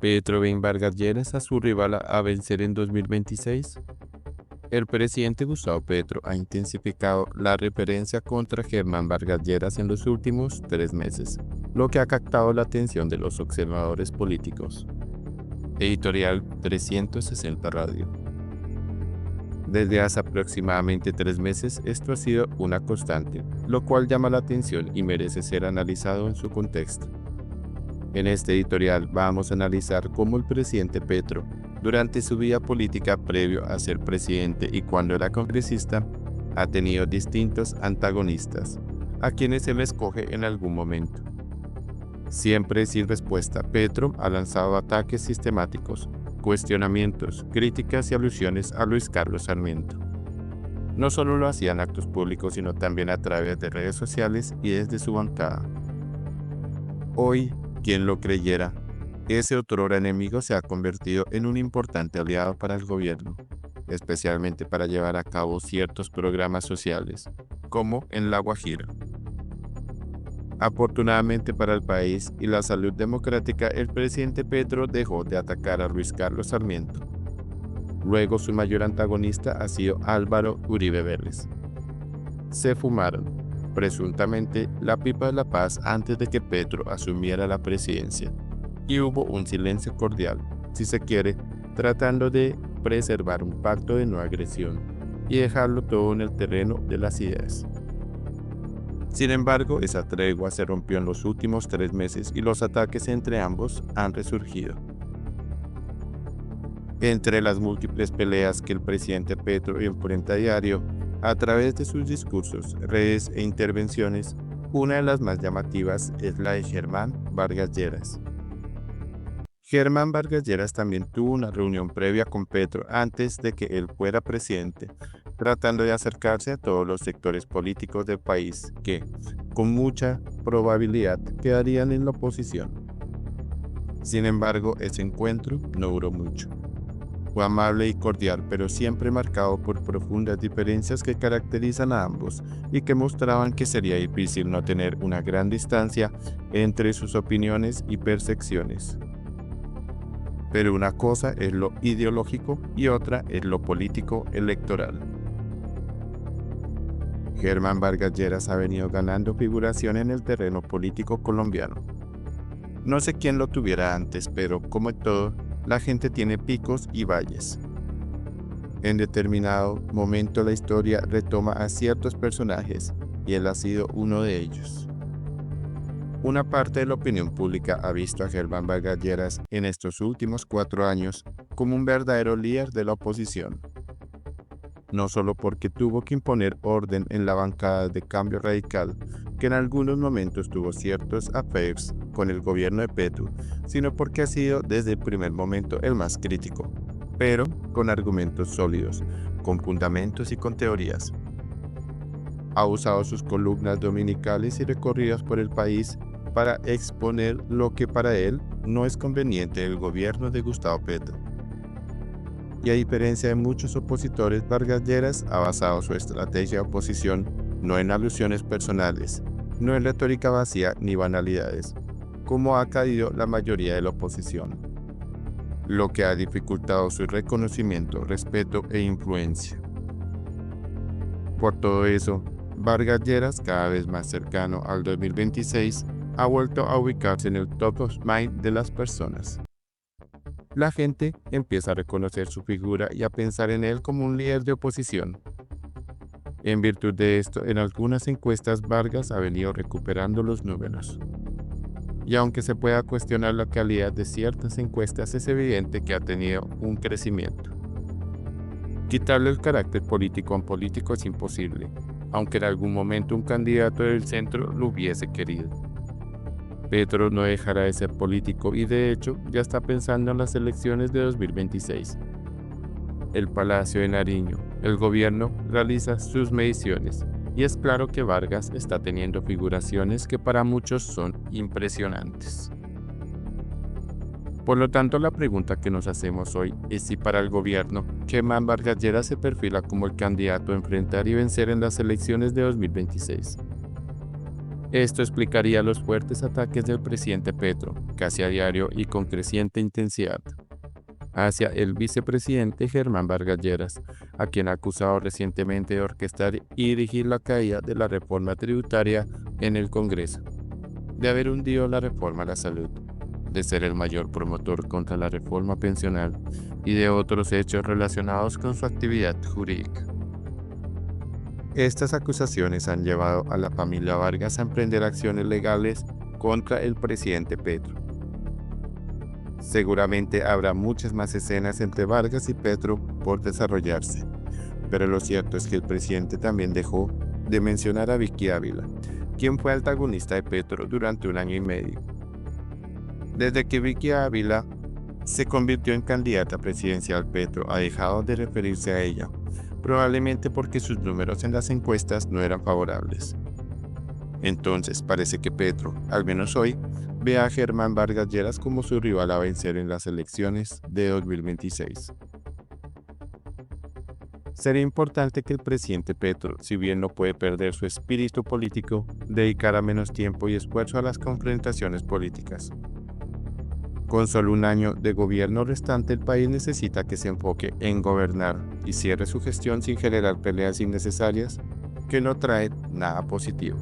Petro ve en Vargas Lleras a su rival a vencer en 2026. El presidente Gustavo Petro ha intensificado la referencia contra Germán Vargas Lleras en los últimos 3 meses, lo que ha captado la atención de los observadores políticos. Editorial 360 Radio. Desde hace aproximadamente 3 meses esto ha sido una constante, lo cual llama la atención y merece ser analizado en su contexto. En este editorial vamos a analizar cómo el presidente Petro, durante su vida política previo a ser presidente y cuando era congresista, ha tenido distintos antagonistas, a quienes se le escoge en algún momento. Siempre sin respuesta, Petro ha lanzado ataques sistemáticos, cuestionamientos, críticas y alusiones a Luis Carlos Sarmiento. No solo lo hacía en actos públicos, sino también a través de redes sociales y desde su bancada. Hoy, quien lo creyera, ese otrora enemigo se ha convertido en un importante aliado para el gobierno, especialmente para llevar a cabo ciertos programas sociales, como en La Guajira. Afortunadamente para el país y la salud democrática, el presidente Petro dejó de atacar a Luis Carlos Sarmiento. Luego su mayor antagonista ha sido Álvaro Uribe Vélez. Se fumaron, presuntamente, la pipa de la paz antes de que Petro asumiera la presidencia, y hubo un silencio cordial, si se quiere, tratando de preservar un pacto de no agresión y dejarlo todo en el terreno de las ideas. Sin embargo, esa tregua se rompió en los últimos 3 meses y los ataques entre ambos han resurgido. Entre las múltiples peleas que el presidente Petro enfrenta a diario, a través de sus discursos, redes e intervenciones, una de las más llamativas es la de Germán Vargas Lleras. Germán Vargas Lleras también tuvo una reunión previa con Petro antes de que él fuera presidente, tratando de acercarse a todos los sectores políticos del país que, con mucha probabilidad, quedarían en la oposición. Sin embargo, ese encuentro no duró mucho. Fue amable y cordial, pero siempre marcado por profundas diferencias que caracterizan a ambos y que mostraban que sería difícil no tener una gran distancia entre sus opiniones y percepciones. Pero una cosa es lo ideológico y otra es lo político electoral. Germán Vargas Lleras ha venido ganando figuración en el terreno político colombiano. No sé quién lo tuviera antes, pero como en todo, la gente tiene picos y valles. En determinado momento la historia retoma a ciertos personajes y él ha sido uno de ellos. Una parte de la opinión pública ha visto a Germán Vargas Lleras en estos últimos 4 años como un verdadero líder de la oposición. No solo porque tuvo que imponer orden en la bancada de Cambio Radical, que en algunos momentos tuvo ciertos affairs con el gobierno de Petro, sino porque ha sido desde el primer momento el más crítico, pero con argumentos sólidos, con fundamentos y con teorías. Ha usado sus columnas dominicales y recorridos por el país para exponer lo que para él no es conveniente del gobierno de Gustavo Petro. Y a diferencia de muchos opositores, Vargas Lleras ha basado su estrategia de oposición no en alusiones personales, no en retórica vacía ni banalidades, como ha caído la mayoría de la oposición, lo que ha dificultado su reconocimiento, respeto e influencia. Por todo eso, Vargas Lleras, cada vez más cercano al 2026, ha vuelto a ubicarse en el top of mind de las personas. La gente empieza a reconocer su figura y a pensar en él como un líder de oposición. En virtud de esto, en algunas encuestas Vargas ha venido recuperando los números. Y aunque se pueda cuestionar la calidad de ciertas encuestas, es evidente que ha tenido un crecimiento. Quitarle el carácter político a un político es imposible, aunque en algún momento un candidato del centro lo hubiese querido. Petro no dejará de ser político y de hecho ya está pensando en las elecciones de 2026. El Palacio de Nariño, el gobierno realiza sus mediciones y es claro que Vargas está teniendo figuraciones que para muchos son impresionantes. Por lo tanto, la pregunta que nos hacemos hoy es si para el gobierno, Germán Vargas Lleras se perfila como el candidato a enfrentar y vencer en las elecciones de 2026. Esto explicaría los fuertes ataques del presidente Petro, casi a diario y con creciente intensidad, hacia el vicepresidente Germán Vargas Lleras, a quien ha acusado recientemente de orquestar y dirigir la caída de la reforma tributaria en el Congreso, de haber hundido la reforma a la salud, de ser el mayor promotor contra la reforma pensional y de otros hechos relacionados con su actividad jurídica. Estas acusaciones han llevado a la familia Vargas a emprender acciones legales contra el presidente Petro. Seguramente habrá muchas más escenas entre Vargas y Petro por desarrollarse, pero lo cierto es que el presidente también dejó de mencionar a Vicky Ávila, quien fue antagonista de Petro durante 1 año y medio. Desde que Vicky Ávila se convirtió en candidata presidencial, Petro ha dejado de referirse a ella, probablemente porque sus números en las encuestas no eran favorables. Entonces parece que Petro, al menos hoy, ve a Germán Vargas Lleras como su rival a vencer en las elecciones de 2026. Sería importante que el presidente Petro, si bien no puede perder su espíritu político, dedicara menos tiempo y esfuerzo a las confrontaciones políticas. Con solo 1 año de gobierno restante, el país necesita que se enfoque en gobernar y cierre su gestión sin generar peleas innecesarias que no traen nada positivo.